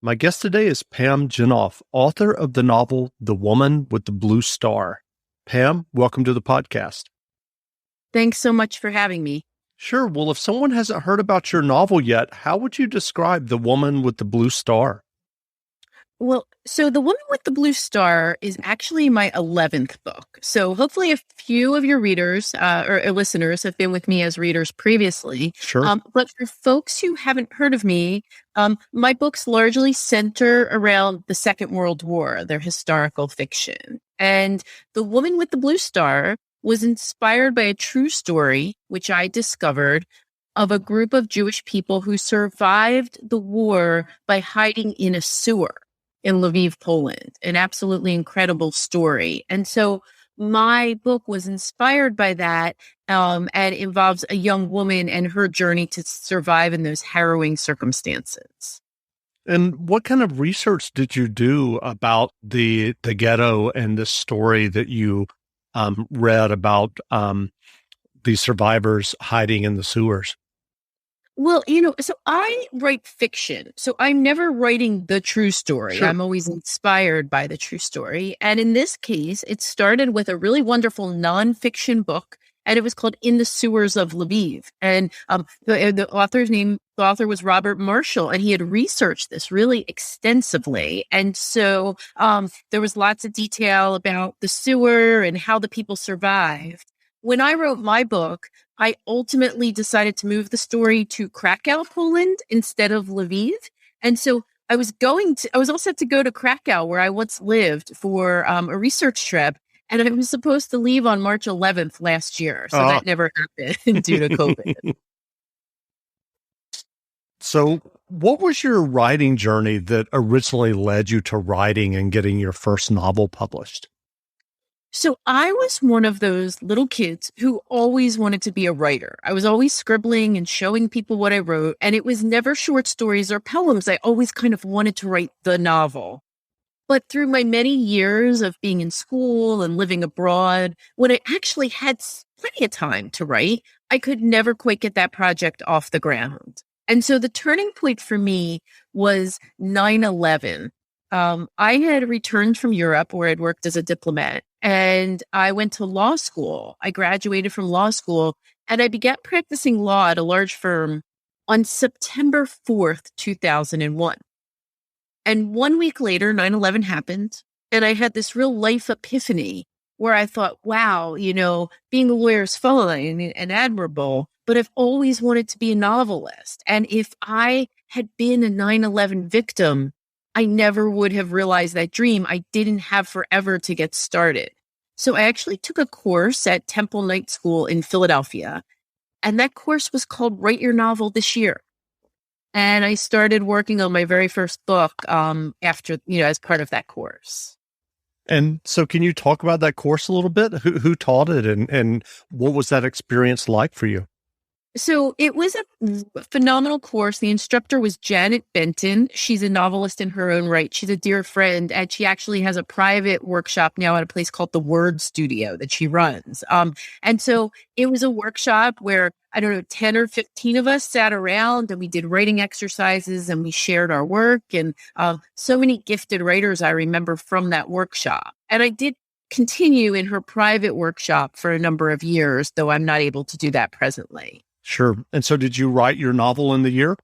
My guest today is Pam Jenoff, author of the novel The Woman with the Blue Star. Pam, welcome to the podcast. Thanks so much for having me. Sure. Well, if someone hasn't heard about your novel yet, how would you describe The Woman with the Blue Star? Well, so The Woman with the Blue Star is actually my 11th book. So hopefully a few of your readers or listeners have been with me as readers previously. Sure. But for folks who haven't heard of me, my books largely center around the Second World War. They're historical fiction. And The Woman with the Blue Star was inspired by a true story, which I discovered, of a group of Jewish people who survived the war by hiding in a sewer in Lviv, Poland. An absolutely incredible story. And so my book was inspired by that and involves a young woman and her journey to survive in those harrowing circumstances. And what kind of research did you do about the ghetto and the story that you read about these survivors hiding in the sewers? Well, so I write fiction. So I'm never writing the true story. Sure. I'm always inspired by the true story. And in this case, it started with a really wonderful nonfiction book, and it was called In the Sewers of Lviv. And the author was Robert Marshall, and he had researched this really extensively. And so there was lots of detail about the sewer and how the people survived. When I wrote my book, I ultimately decided to move the story to Krakow, Poland, instead of Lviv. And so I was all set to go to Krakow, where I once lived, for a research trip. And I was supposed to leave on March 11th last year. So that never happened due to COVID. So what was your writing journey that originally led you to writing and getting your first novel published? So I was one of those little kids who always wanted to be a writer. I was always scribbling and showing people what I wrote, and it was never short stories or poems. I always kind of wanted to write the novel. But through my many years of being in school and living abroad, when I actually had plenty of time to write, I could never quite get that project off the ground. And so the turning point for me was 9/11. I had returned from Europe, where I'd worked as a diplomat, and I went to law school. I graduated from law school, and I began practicing law at a large firm on September 4th, 2001. And 1 week later, 9/11 happened, and I had this real life epiphany where I thought, wow, being a lawyer is fun and admirable, but I've always wanted to be a novelist. And if I had been a 9/11 victim, I never would have realized that dream. I didn't have forever to get started. So I actually took a course at Temple Night School in Philadelphia, and that course was called Write Your Novel This Year. And I started working on my very first book after, as part of that course. And so can you talk about that course a little bit? Who taught it and what was that experience like for you? So it was a phenomenal course. The instructor was Janet Benton. She's a novelist in her own right. She's a dear friend, and she actually has a private workshop now at a place called the Word Studio that she runs. And so it was a workshop where, 10 or 15 of us sat around and we did writing exercises and we shared our work. And so many gifted writers I remember from that workshop. And I did continue in her private workshop for a number of years, though I'm not able to do that presently. Sure. And so did you write your novel in the year?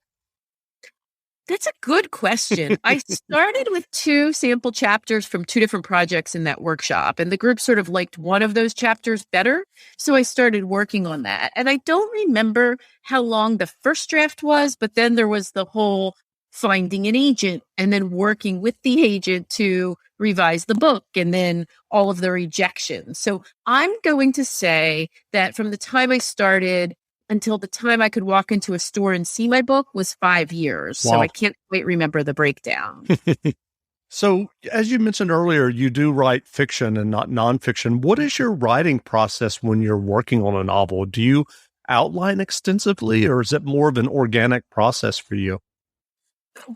That's a good question. I started with 2 sample chapters from 2 different projects in that workshop, and the group sort of liked one of those chapters better. So I started working on that. And I don't remember how long the first draft was, but then there was the whole finding an agent and then working with the agent to revise the book and then all of the rejections. So I'm going to say that from the time I started until the time I could walk into a store and see my book was 5 years. Wow. So I can't quite remember the breakdown. So as you mentioned earlier, you do write fiction and not nonfiction. What is your writing process when you're working on a novel? Do you outline extensively, or is it more of an organic process for you?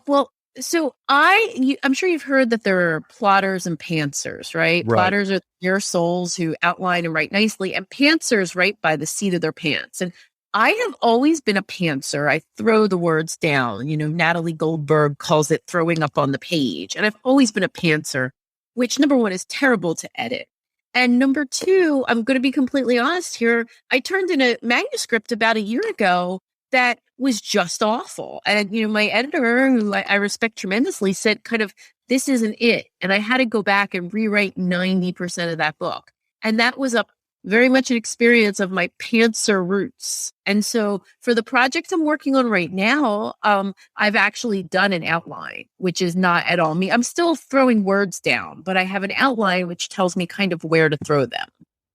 Well, so I'm sure you've heard that there are plotters and pantsers, right? Right. Plotters are your souls who outline and write nicely, and pantsers write by the seat of their pants. And I have always been a pantser. I throw the words down. Natalie Goldberg calls it throwing up on the page. And I've always been a pantser, which number one is terrible to edit. And number two, I'm going to be completely honest here. I turned in a manuscript about a year ago that was just awful. And, my editor, who I respect tremendously, said kind of, this isn't it. And I had to go back and rewrite 90% of that book. And that was very much an experience of my pantser roots. And so for the project I'm working on right now, I've actually done an outline, which is not at all me. I'm still throwing words down, but I have an outline which tells me kind of where to throw them.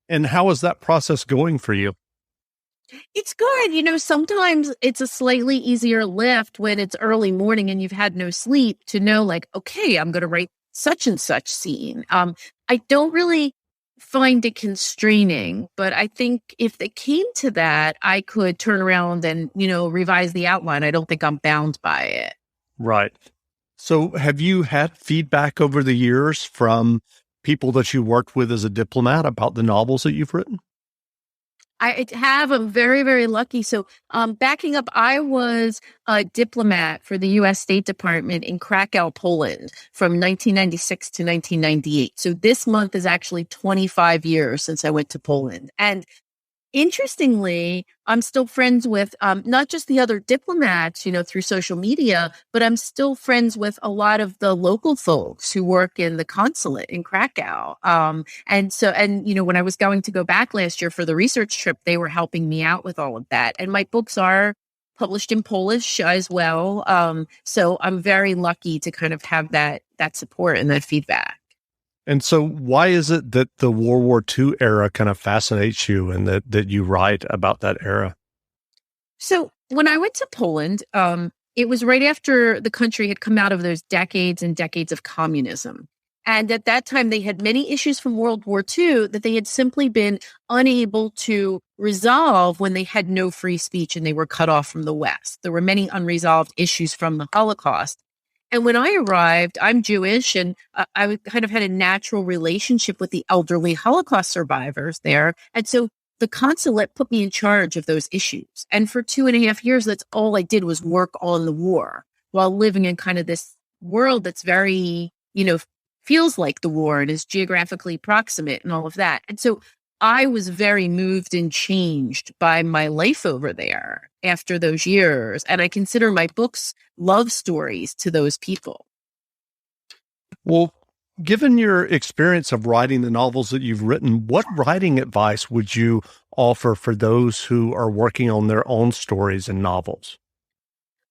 And how is that process going for you? It's good. Sometimes it's a slightly easier lift when it's early morning and you've had no sleep to know like, okay, I'm going to write such and such scene. I don't really find it constraining, but I think if it came to that, I could turn around and, revise the outline. I don't think I'm bound by it. Right. So have you had feedback over the years from people that you worked with as a diplomat about the novels that you've written? I have. I'm very, very lucky. So backing up, I was a diplomat for the U.S. State Department in Krakow, Poland from 1996 to 1998. So this month is actually 25 years since I went to Poland. And interestingly, I'm still friends with not just the other diplomats, through social media, but I'm still friends with a lot of the local folks who work in the consulate in Krakow. And when I was going to go back last year for the research trip, they were helping me out with all of that. And my books are published in Polish as well. So I'm very lucky to kind of have that support and that feedback. And so why is it that the World War II era kind of fascinates you and that you write about that era? So when I went to Poland, it was right after the country had come out of those decades and decades of communism. And at that time, they had many issues from World War II that they had simply been unable to resolve when they had no free speech and they were cut off from the West. There were many unresolved issues from the Holocaust. And when I arrived, I'm Jewish, and I kind of had a natural relationship with the elderly Holocaust survivors there. And so the consulate put me in charge of those issues. And for 2.5 years, that's all I did was work on the war while living in kind of this world that's very, feels like the war and is geographically proximate and all of that. And so I was very moved and changed by my life over there after those years. And I consider my books love stories to those people. Well, given your experience of writing the novels that you've written, what writing advice would you offer for those who are working on their own stories and novels?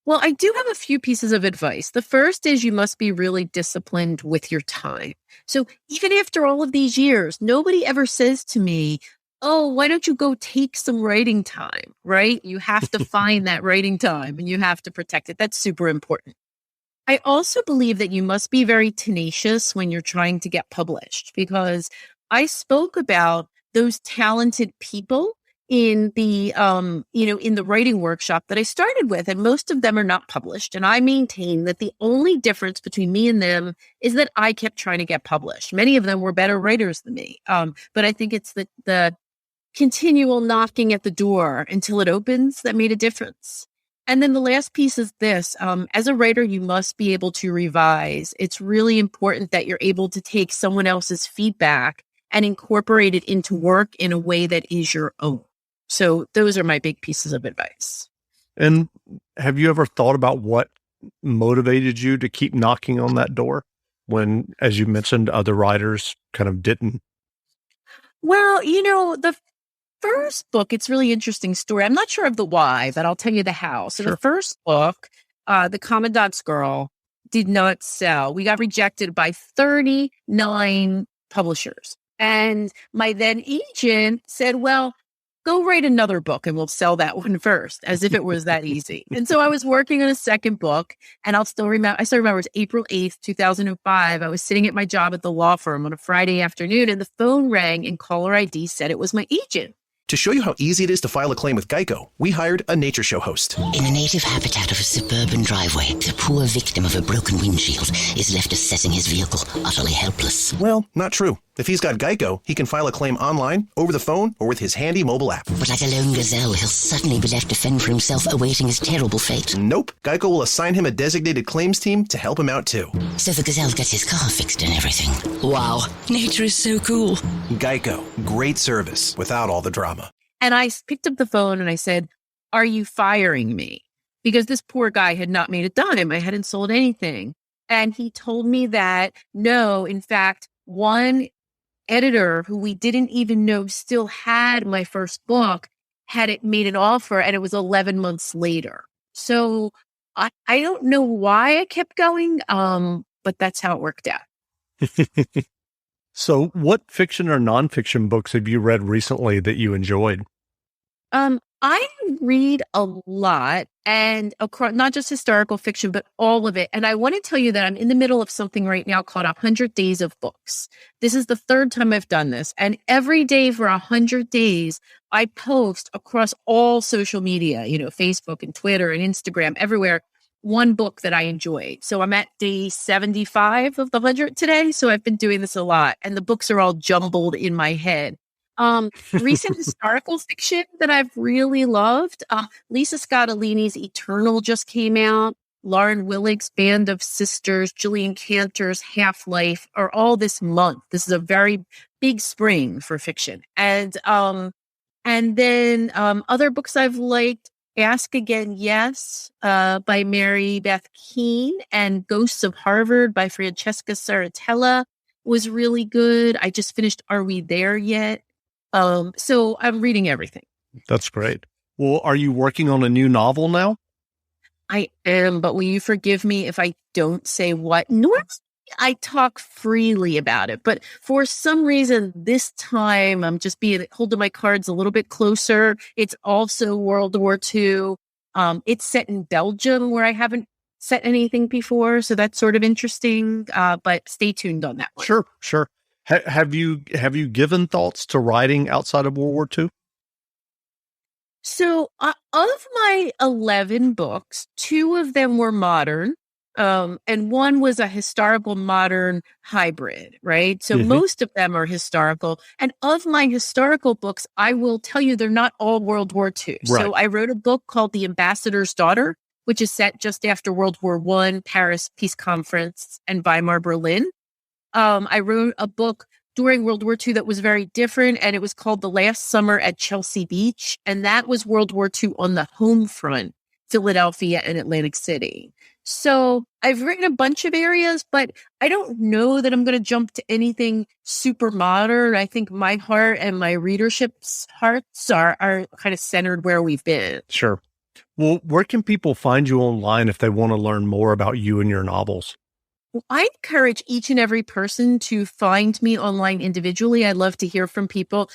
Well, I do have a few pieces of advice. The first is you must be really disciplined with your time. So even after all of these years, nobody ever says to me, oh, why don't you go take some writing time, right? You have to find that writing time and you have to protect it. That's super important. I also believe that you must be very tenacious when you're trying to get published, because I spoke about those talented people in the, in the writing workshop that I started with, and most of them are not published. And I maintain that the only difference between me and them is that I kept trying to get published. Many of them were better writers than me. But I think it's the continual knocking at the door until it opens that made a difference. And then the last piece is this. As a writer, you must be able to revise. It's really important that you're able to take someone else's feedback and incorporate it into work in a way that is your own. So those are my big pieces of advice. And have you ever thought about what motivated you to keep knocking on that door when, as you mentioned, other writers kind of didn't? Well, the first book, it's a really interesting story. I'm not sure of the why, but I'll tell you the how. So The first book, The Commandant's Girl, did not sell. We got rejected by 39 publishers. And my then agent said, well, go write another book and we'll sell that one first, as if it was that easy. And so I was working on a second book, and I still remember it was April 8th, 2005. I was sitting at my job at the law firm on a Friday afternoon, and the phone rang and caller ID said it was my agent. To show you how easy it is to file a claim with Geico, we hired a nature show host. In the native habitat of a suburban driveway, the poor victim of a broken windshield is left assessing his vehicle, utterly helpless. Well, not true. If he's got Geico, he can file a claim online, over the phone, or with his handy mobile app. But like a lone gazelle, he'll suddenly be left to fend for himself, awaiting his terrible fate. Nope. Geico will assign him a designated claims team to help him out, too. So the gazelle gets his car fixed and everything. Wow, nature is so cool. Geico. Great service without all the drama. And I picked up the phone and I said, "Are you firing me?" Because this poor guy had not made a dime. I hadn't sold anything. And he told me that, no, in fact, one editor who we didn't even know still had my first book had it made an offer, and it was 11 months later. So I don't know why I kept going, but that's how it worked out. So what fiction or nonfiction books have you read recently that you enjoyed? I read a lot, and across, not just historical fiction, but all of it. And I want to tell you that I'm in the middle of something right now called 100 Days of Books. This is the third time I've done this. And every day for 100 days, I post across all social media, Facebook and Twitter and Instagram, everywhere, one book that I enjoyed. So I'm at day 75 of the 100 today. So I've been doing this a lot, and the books are all jumbled in my head. Recent historical fiction that I've really loved. Lisa Scottolini's Eternal just came out. Lauren Willig's Band of Sisters, Gillian Cantor's Half-Life are all this month. This is a very big spring for fiction. And then other books I've liked, Ask Again, Yes, by Mary Beth Keane, and Ghosts of Harvard by Francesca Saratella was really good. I just finished Are We There Yet? So I'm reading everything. That's great. Well, are you working on a new novel now? I am, but will you forgive me if I don't say what? Normally I talk freely about it, but for some reason this time I'm just holding my cards a little bit closer. It's also World War II. It's set in Belgium, where I haven't set anything before, so that's sort of interesting. But stay tuned on that one. Sure. Have you given thoughts to writing outside of World War II? So of my 11 books, 2 of them were modern, and one was a historical modern hybrid, right? So most of them are historical. And of my historical books, I will tell you they're not all World War II. Right. So I wrote a book called The Ambassador's Daughter, which is set just after World War I, Paris Peace Conference, and Weimar, Berlin. I wrote a book during World War II that was very different, and it was called The Last Summer at Chelsea Beach. And that was World War II on the home front, Philadelphia and Atlantic City. So I've written a bunch of areas, but I don't know that I'm going to jump to anything super modern. I think my heart and my readership's hearts are kind of centered where we've been. Sure. Well, where can people find you online if they want to learn more about you and your novels? Well, I encourage each and every person to find me online individually. I love to hear from people.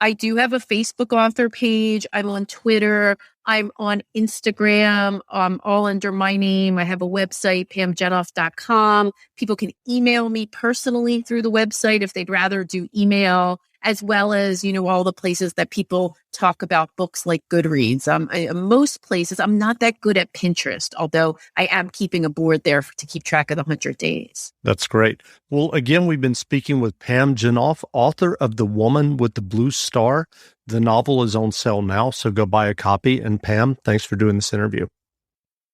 I do have a Facebook author page. I'm on Twitter. I'm on Instagram, all under my name. I have a website, pamjenoff.com. People can email me personally through the website if they'd rather do email, as well as, all the places that people talk about books like Goodreads. Most places, I'm not that good at Pinterest, although I am keeping a board there to keep track of the 100 days. That's great. Well, again, we've been speaking with Pam Jenoff, author of The Woman with the Blue Star. The novel is on sale now, so go buy a copy. And Pam, thanks for doing this interview.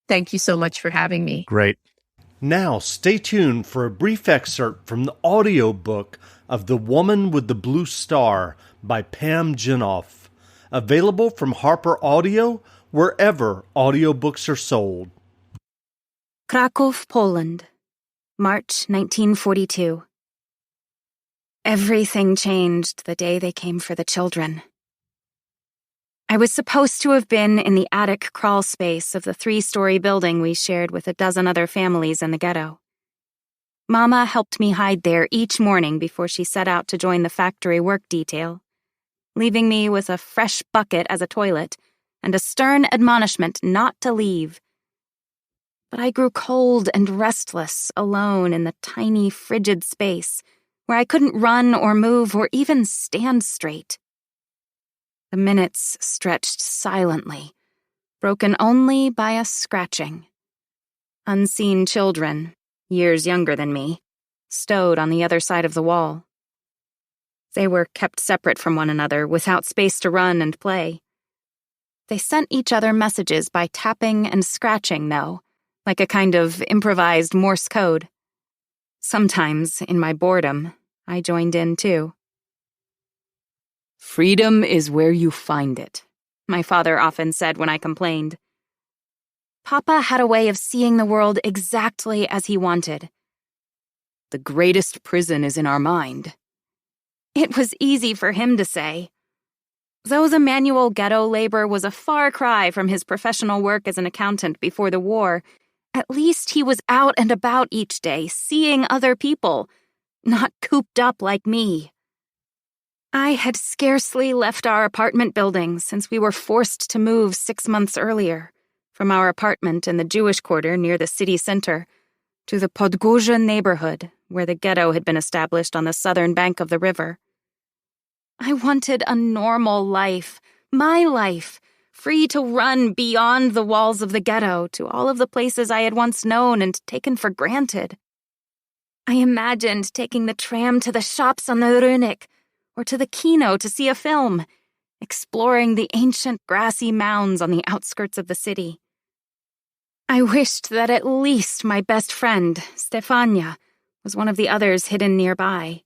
Thank you so much for having me. Great. Now, stay tuned for a brief excerpt from the audiobook of The Woman with the Blue Star by Pam Jenoff, available from Harper Audio, wherever audiobooks are sold. Krakow, Poland, March 1942. Everything changed the day they came for the children. I was supposed to have been in the attic crawl space of the 3-story building we shared with a dozen other families in the ghetto. Mama helped me hide there each morning before she set out to join the factory work detail, leaving me with a fresh bucket as a toilet and a stern admonishment not to leave. But I grew cold and restless alone in the tiny, frigid space where I couldn't run or move or even stand straight. The minutes stretched silently, broken only by a scratching. Unseen children, years younger than me, stowed on the other side of the wall. They were kept separate from one another, without space to run and play. They sent each other messages by tapping and scratching, though, like a kind of improvised Morse code. Sometimes, in my boredom, I joined in too. "Freedom is where you find it," my father often said when I complained. Papa had a way of seeing the world exactly as he wanted. "The greatest prison is in our mind." It was easy for him to say. Though the manual ghetto labor was a far cry from his professional work as an accountant before the war, at least he was out and about each day, seeing other people, not cooped up like me. I had scarcely left our apartment building since we were forced to move 6 months earlier, from our apartment in the Jewish quarter near the city center to the Podgorza neighborhood, where the ghetto had been established on the southern bank of the river. I wanted a normal life, my life, free to run beyond the walls of the ghetto to all of the places I had once known and taken for granted. I imagined taking the tram to the shops on the Rönig, or to the Kino to see a film, exploring the ancient grassy mounds on the outskirts of the city. I wished that at least my best friend, Stefania, was one of the others hidden nearby.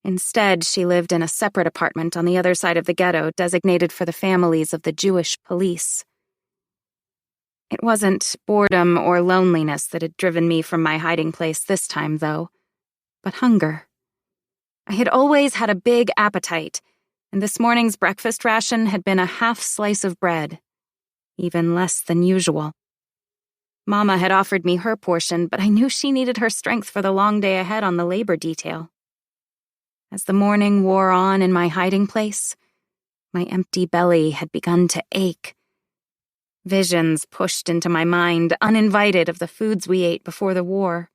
Instead, she lived in a separate apartment on the other side of the ghetto designated for the families of the Jewish police. It wasn't boredom or loneliness that had driven me from my hiding place this time, though, but hunger. I had always had a big appetite, and this morning's breakfast ration had been a half slice of bread, even less than usual. Mama had offered me her portion, but I knew she needed her strength for the long day ahead on the labor detail. As the morning wore on in my hiding place, my empty belly had begun to ache. Visions pushed into my mind, uninvited, of the foods we ate before the war.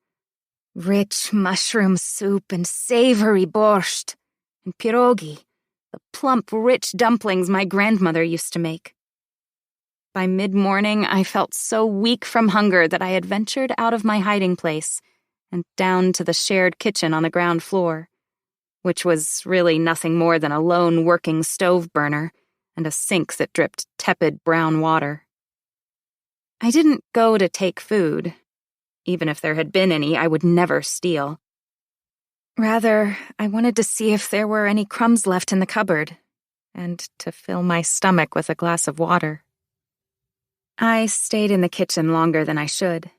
Rich mushroom soup and savory borscht, and pierogi, the plump, rich dumplings my grandmother used to make. By mid-morning, I felt so weak from hunger that I had ventured out of my hiding place and down to the shared kitchen on the ground floor, which was really nothing more than a lone working stove burner and a sink that dripped tepid brown water. I didn't go to take food. Even if there had been any, I would never steal. Rather, I wanted to see if there were any crumbs left in the cupboard, and to fill my stomach with a glass of water. I stayed in the kitchen longer than I should,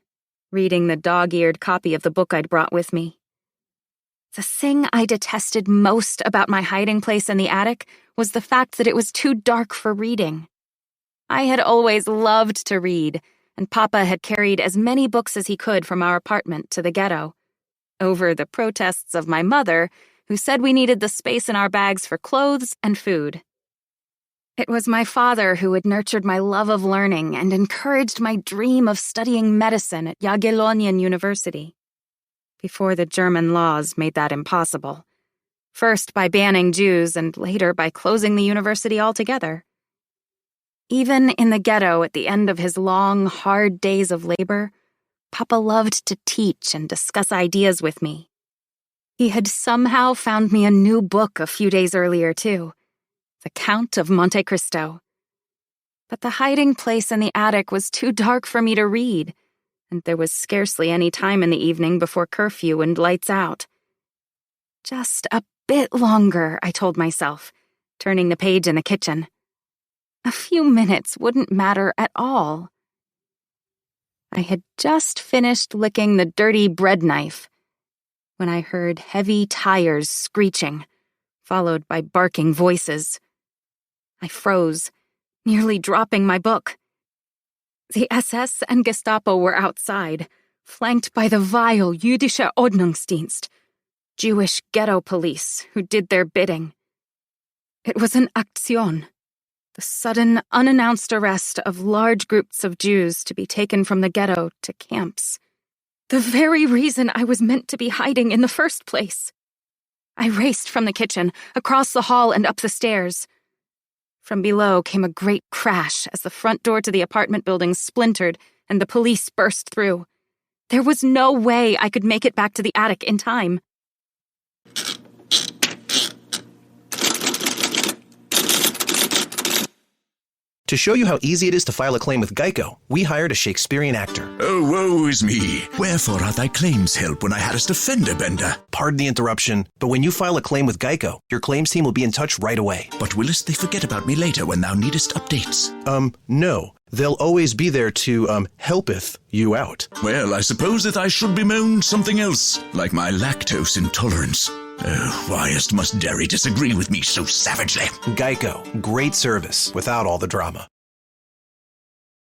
reading the dog-eared copy of the book I'd brought with me. The thing I detested most about my hiding place in the attic was the fact that it was too dark for reading. I had always loved to read, and Papa had carried as many books as he could from our apartment to the ghetto, over the protests of my mother, who said we needed the space in our bags for clothes and food. It was my father who had nurtured my love of learning and encouraged my dream of studying medicine at Jagiellonian University, before the German laws made that impossible, first by banning Jews and later by closing the university altogether. Even in the ghetto at the end of his long, hard days of labor, Papa loved to teach and discuss ideas with me. He had somehow found me a new book a few days earlier, too, The Count of Monte Cristo. But the hiding place in the attic was too dark for me to read, and there was scarcely any time in the evening before curfew and lights out. Just a bit longer, I told myself, turning the page in the kitchen. A few minutes wouldn't matter at all. I had just finished licking the dirty bread knife when I heard heavy tires screeching, followed by barking voices. I froze, nearly dropping my book. The SS and Gestapo were outside, flanked by the vile Jüdische Ordnungsdienst, Jewish ghetto police who did their bidding. It was an Aktion, the sudden, unannounced arrest of large groups of Jews to be taken from the ghetto to camps. The very reason I was meant to be hiding in the first place. I raced from the kitchen, across the hall and up the stairs. From below came a great crash as the front door to the apartment building splintered and the police burst through. There was no way I could make it back to the attic in time. To show you how easy it is to file a claim with Geico, we hired a Shakespearean actor. Oh, woe is me. Wherefore are thy claims help when I hadst a fender bender? Pardon the interruption, but when you file a claim with Geico, your claims team will be in touch right away. But willest they forget about me later when thou needest updates? No. They'll always be there to, helpeth you out. Well, I suppose that I should bemoan something else, like my lactose intolerance. Oh, whyest must dairy disagree with me so savagely? Geico. Great service without all the drama.